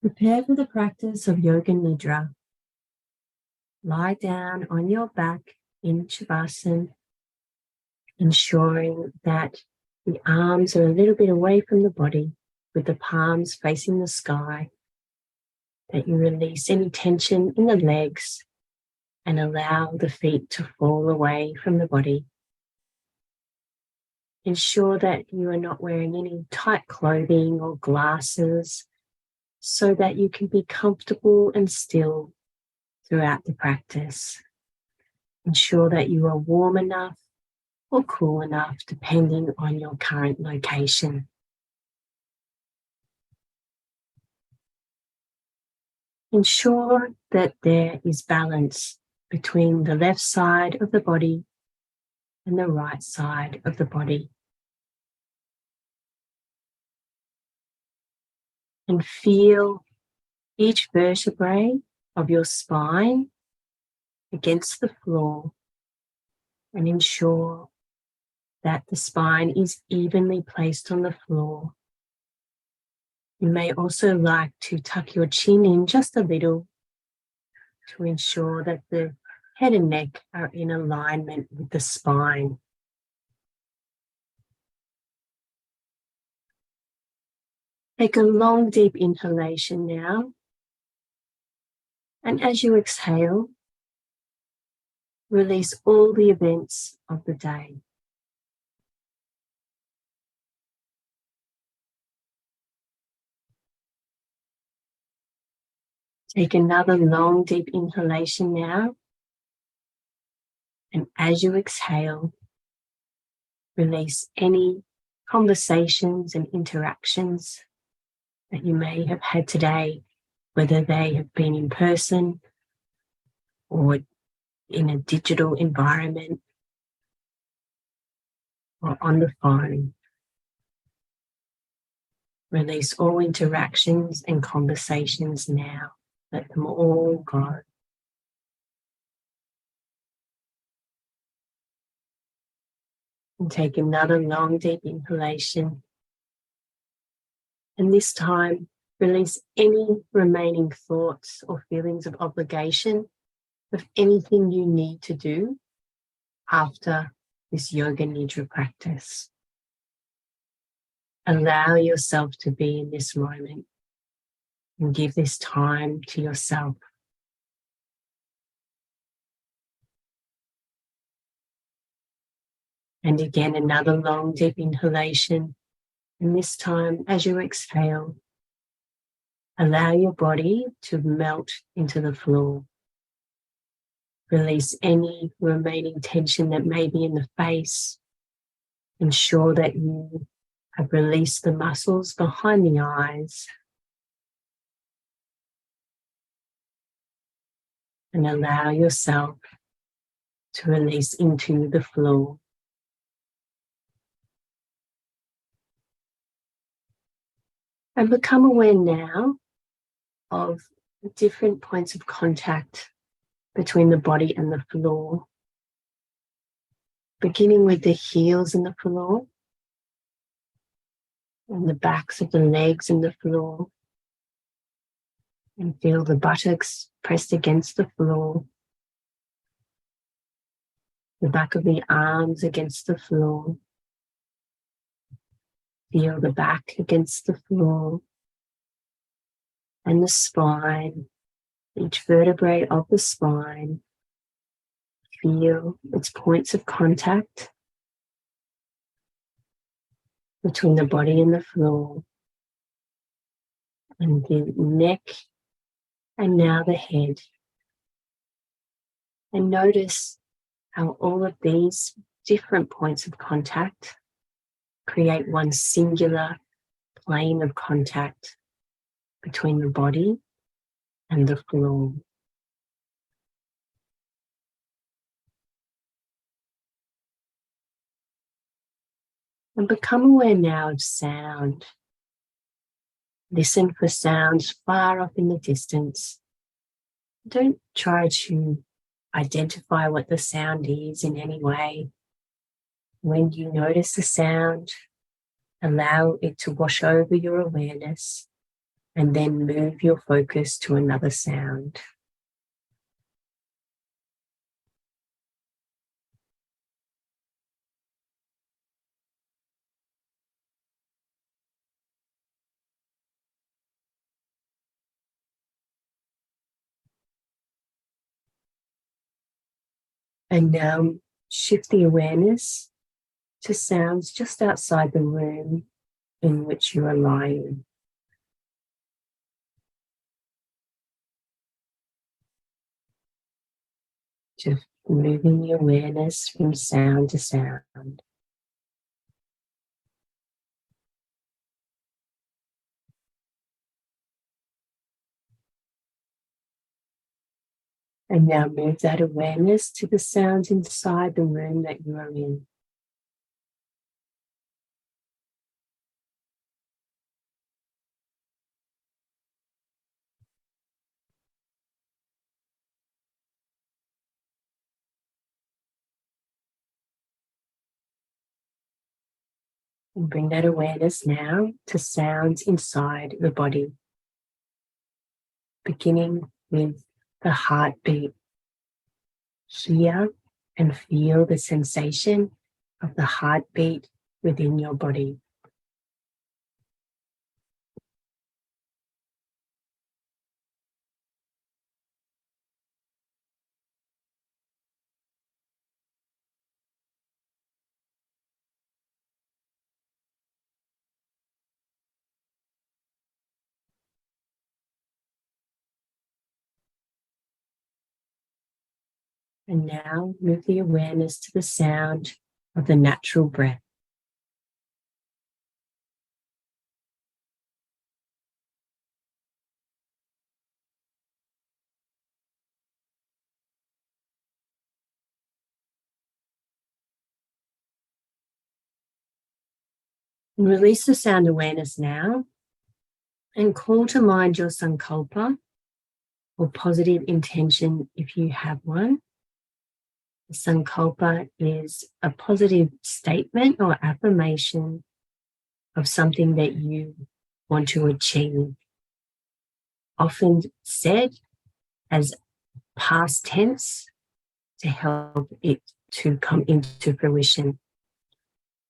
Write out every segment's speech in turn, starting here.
Prepare for the practice of Yoga Nidra. Lie down on your back in Shavasana, ensuring that the arms are a little bit away from the body with the palms facing the sky, that you release any tension in the legs and allow the feet to fall away from the body. Ensure that you are not wearing any tight clothing or glasses so that you can be comfortable and still throughout the practice. Ensure that you are warm enough or cool enough depending on your current location. Ensure that there is balance between the left side of the body and the right side of the body. And feel each vertebrae of your spine against the floor, and ensure that the spine is evenly placed on the floor. You may also like to tuck your chin in just a little to ensure that the head and neck are in alignment with the spine. Take a long, deep inhalation now. And as you exhale, release all the events of the day. Take another long, deep inhalation now. And as you exhale, release any conversations and interactions that you may have had today, whether they have been in person or in a digital environment or on the phone. Release all interactions and conversations now. Let them all go. And take another long, deep inhalation. And this time, release any remaining thoughts or feelings of obligation of anything you need to do after this Yoga Nidra practice. Allow yourself to be in this moment and give this time to yourself. And again, another long, deep inhalation. And this time, as you exhale, allow your body to melt into the floor. Release any remaining tension that may be in the face. Ensure that you have released the muscles behind the eyes. And allow yourself to release into the floor. And become aware now of the different points of contact between the body and the floor. Beginning with the heels in the floor, and the backs of the legs in the floor. And feel the buttocks pressed against the floor. The back of the arms against the floor. Feel the back against the floor. And the spine, each vertebrae of the spine. Feel its points of contact between the body and the floor. And the neck, and now the head. And notice how all of these different points of contact create one singular plane of contact between the body and the floor. And become aware now of sound. Listen for sounds far off in the distance. Don't try to identify what the sound is in any way. When you notice the sound, allow it to wash over your awareness and then move your focus to another sound. And now shift the awareness to sounds just outside the room in which you are lying. Just moving the awareness from sound to sound. And now move that awareness to the sounds inside the room that you are in. And bring that awareness now to sounds inside the body, beginning with the heartbeat. Hear and feel the sensation of the heartbeat within your body. And now move the awareness to the sound of the natural breath. And release the sound awareness now and call to mind your Sankalpa or positive intention if you have one. The Sankalpa is a positive statement or affirmation of something that you want to achieve, often said as past tense to help it to come into fruition.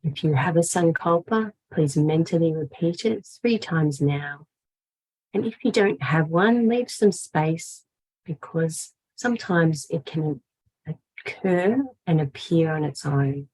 If you have a Sankalpa, please mentally repeat it 3 times now. And if you don't have one, leave some space because sometimes it can occur and appear on its own.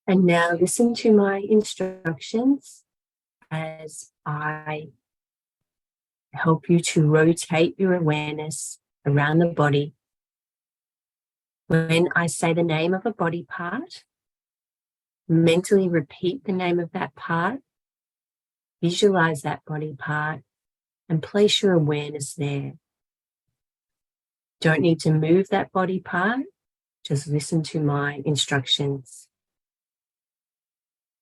And now listen to my instructions as I help you to rotate your awareness around the body. When I say the name of a body part, mentally repeat the name of that part, visualize that body part, and place your awareness there. Don't need to move that body part, just listen to my instructions.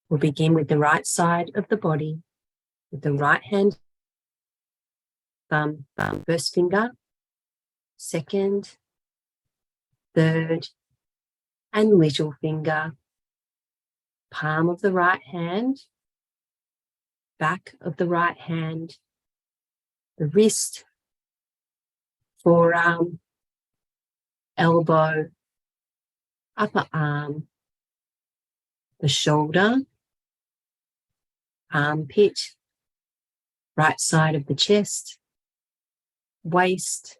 We'll begin with the right side of the body, with the right hand, thumb, first finger, second, third, and little finger, palm of the right hand, back of the right hand, the wrist, forearm, elbow, upper arm, the shoulder, armpit, right side of the chest, waist,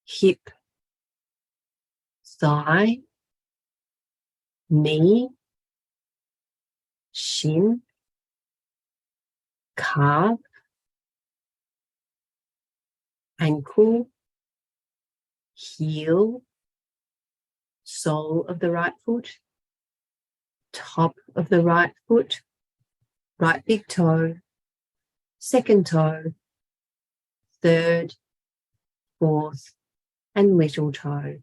hip, thigh, knee, shin, calf, ankle, heel, sole of the right foot, top of the right foot, right big toe, second toe, third fourth, and little toe.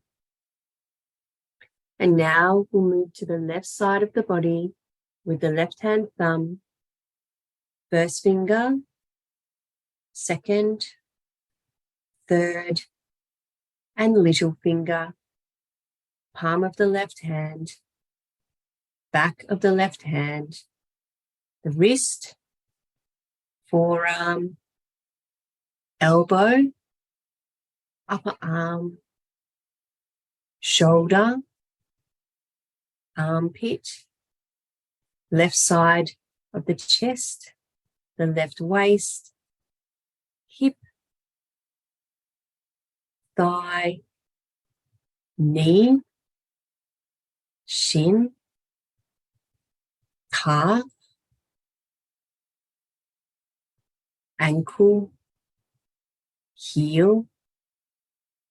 And now we'll move to the left side of the body with the left hand thumb, first finger, second, third, and little finger, palm of the left hand, back of the left hand, the wrist, forearm, elbow, upper arm, shoulder, armpit, left side of the chest, the left waist, hip, thigh, knee, shin, calf, ankle, heel,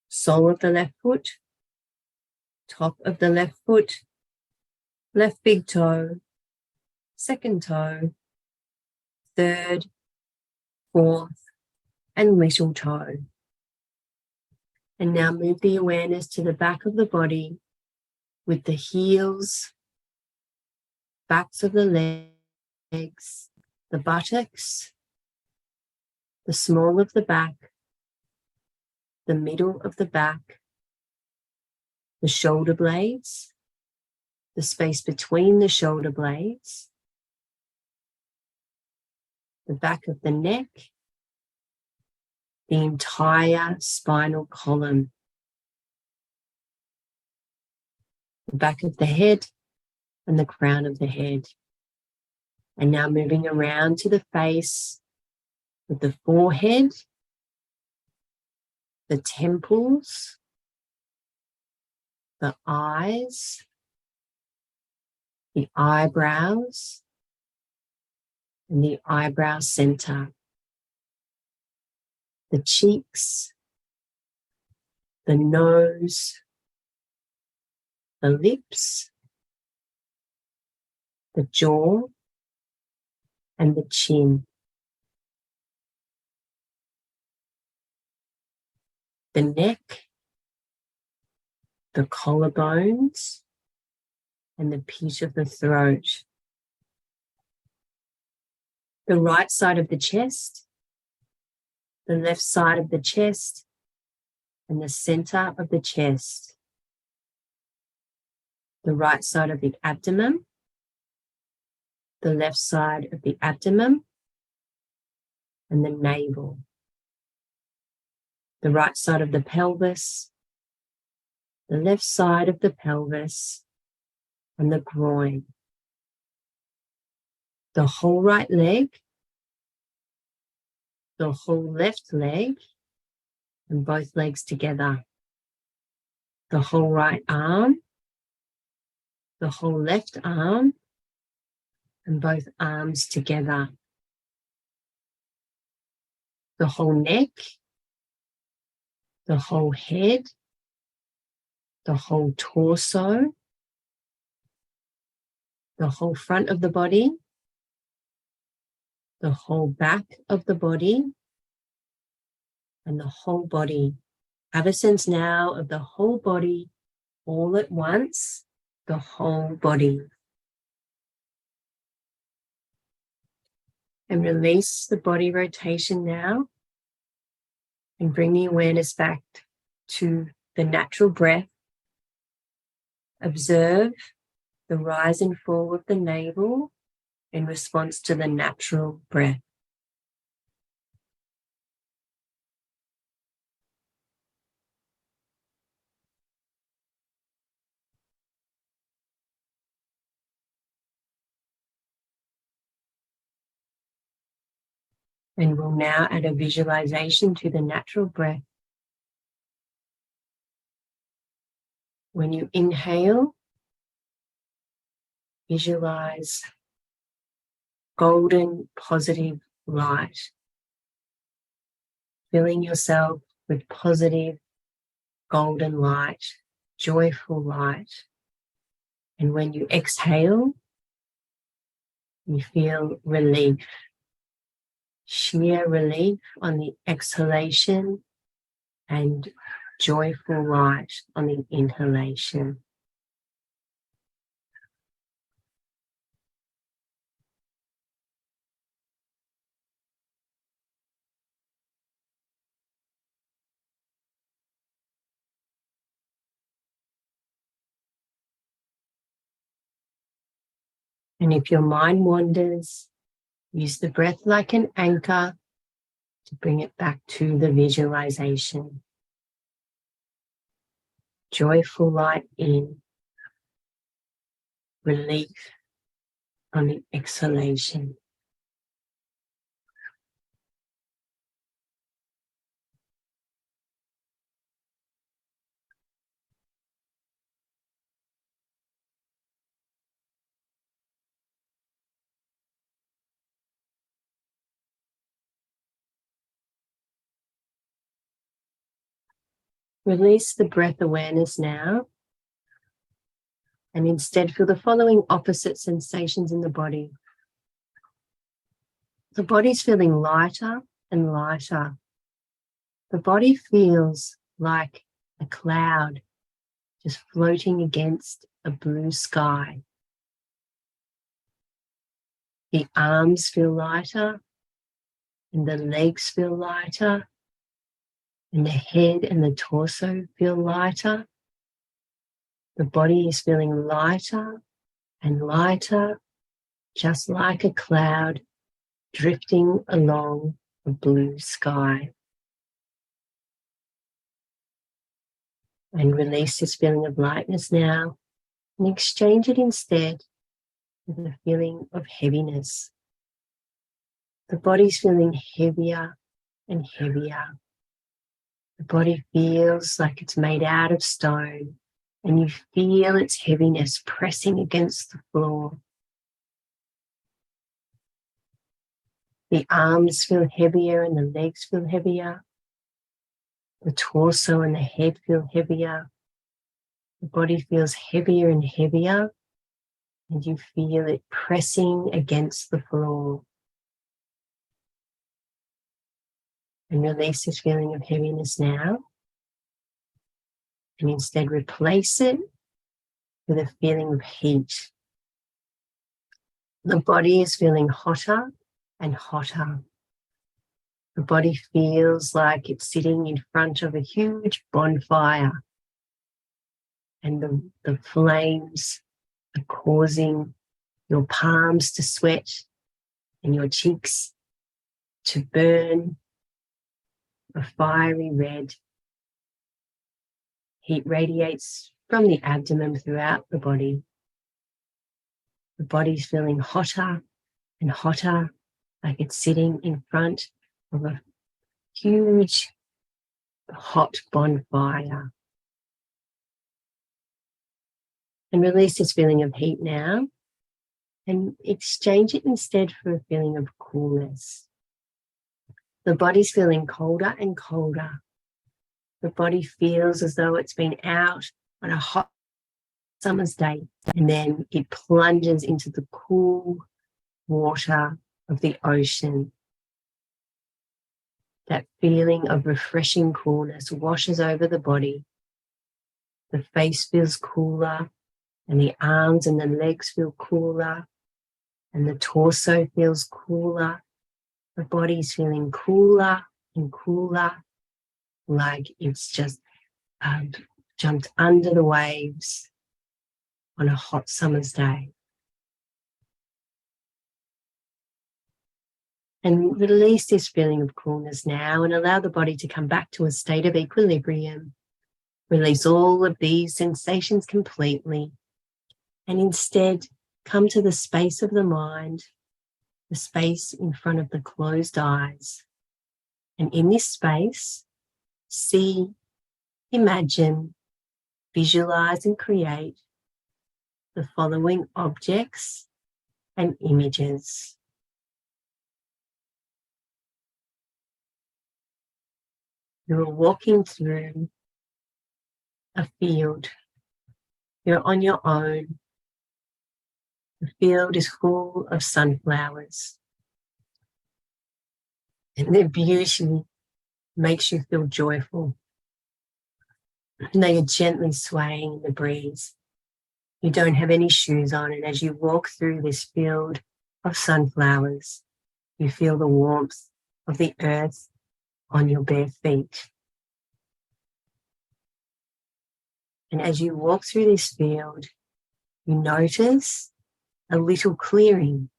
sole of the left foot, top of the left foot, left big toe, second toe, third, fourth, and little toe. And now move the awareness to the back of the body with the heels, backs of the legs, the buttocks, the small of the back, the middle of the back, the shoulder blades, the space between the shoulder blades, the back of the neck, the entire spinal column, the back of the head and the crown of the head. And now moving around to the face with the forehead, the temples, the eyes, the eyebrows, and the eyebrow center, the cheeks, the nose, the lips, the jaw, and the chin. The neck, the collarbones, and the pit of the throat. The right side of the chest, the left side of the chest, and the center of the chest. The right side of the abdomen, the left side of the abdomen, and the navel. The right side of the pelvis, the left side of the pelvis, and the groin. The whole right leg, the whole left leg, and both legs together. The whole right arm, the whole left arm, and both arms together. The whole neck, the whole head, the whole torso, the whole front of the body, the whole back of the body, and the whole body. Have a sense now of the whole body all at once, the whole body. And release the body rotation now and bring the awareness back to the natural breath. Observe the rise and fall of the navel in response to the natural breath. And we'll now add a visualization to the natural breath. When you inhale, visualize golden positive light, filling yourself with positive golden light, joyful light. And when you exhale, you feel relief, sheer relief on the exhalation and joyful light on the inhalation. And if your mind wanders, use the breath like an anchor to bring it back to the visualization. Joyful light in, relief on the exhalation. Release the breath awareness now, and instead feel the following opposite sensations in the body. The body's feeling lighter and lighter. The body feels like a cloud just floating against a blue sky. The arms feel lighter, and the legs feel lighter, and the head and the torso feel lighter. The body is feeling lighter and lighter, just like a cloud drifting along a blue sky. And release this feeling of lightness now and exchange it instead with a feeling of heaviness. The body's feeling heavier and heavier. The body feels like it's made out of stone, and you feel its heaviness pressing against the floor. The arms feel heavier and the legs feel heavier. The torso and the head feel heavier. The body feels heavier and heavier, and you feel it pressing against the floor. And release this feeling of heaviness now, and instead replace it with a feeling of heat. The body is feeling hotter and hotter. The body feels like it's sitting in front of a huge bonfire, and the flames are causing your palms to sweat and your cheeks to burn a fiery red. Heat radiates from the abdomen throughout the body. The body's feeling hotter and hotter, like it's sitting in front of a huge hot bonfire. And release this feeling of heat now and exchange it instead for a feeling of coolness. The body's feeling colder and colder. The body feels as though it's been out on a hot summer's day, and then it plunges into the cool water of the ocean. That feeling of refreshing coolness washes over the body. The face feels cooler, and the arms and the legs feel cooler, and the torso feels cooler. The body's feeling cooler and cooler, like it's just jumped under the waves on a hot summer's day. And release this feeling of coolness now and allow the body to come back to a state of equilibrium. Release all of these sensations completely, and instead come to the space of the mind, the space in front of the closed eyes. And in this space, see, imagine, visualize and create the following objects and images. You're walking through a field. You're on your own. The field is full of sunflowers, and their beauty makes you feel joyful. and they are gently swaying in the breeze. You don't have any shoes on, and as you walk through this field of sunflowers, you feel the warmth of the earth on your bare feet. And as you walk through this field, you notice a little clearing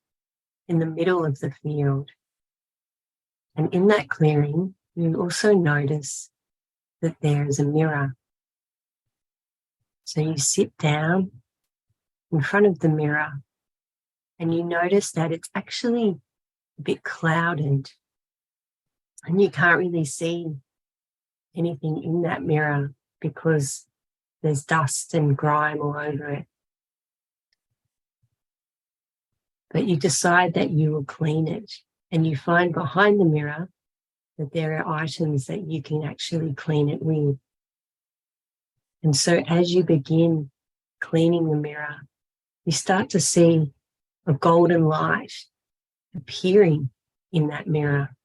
in the middle of the field. And in that clearing, you also notice that there is a mirror. So you sit down in front of the mirror and you notice that it's actually a bit clouded and you can't really see anything in that mirror because there's dust and grime all over it. But you decide that you will clean it, and you find behind the mirror that there are items that you can actually clean it with. And so as you begin cleaning the mirror, you start to see a golden light appearing in that mirror.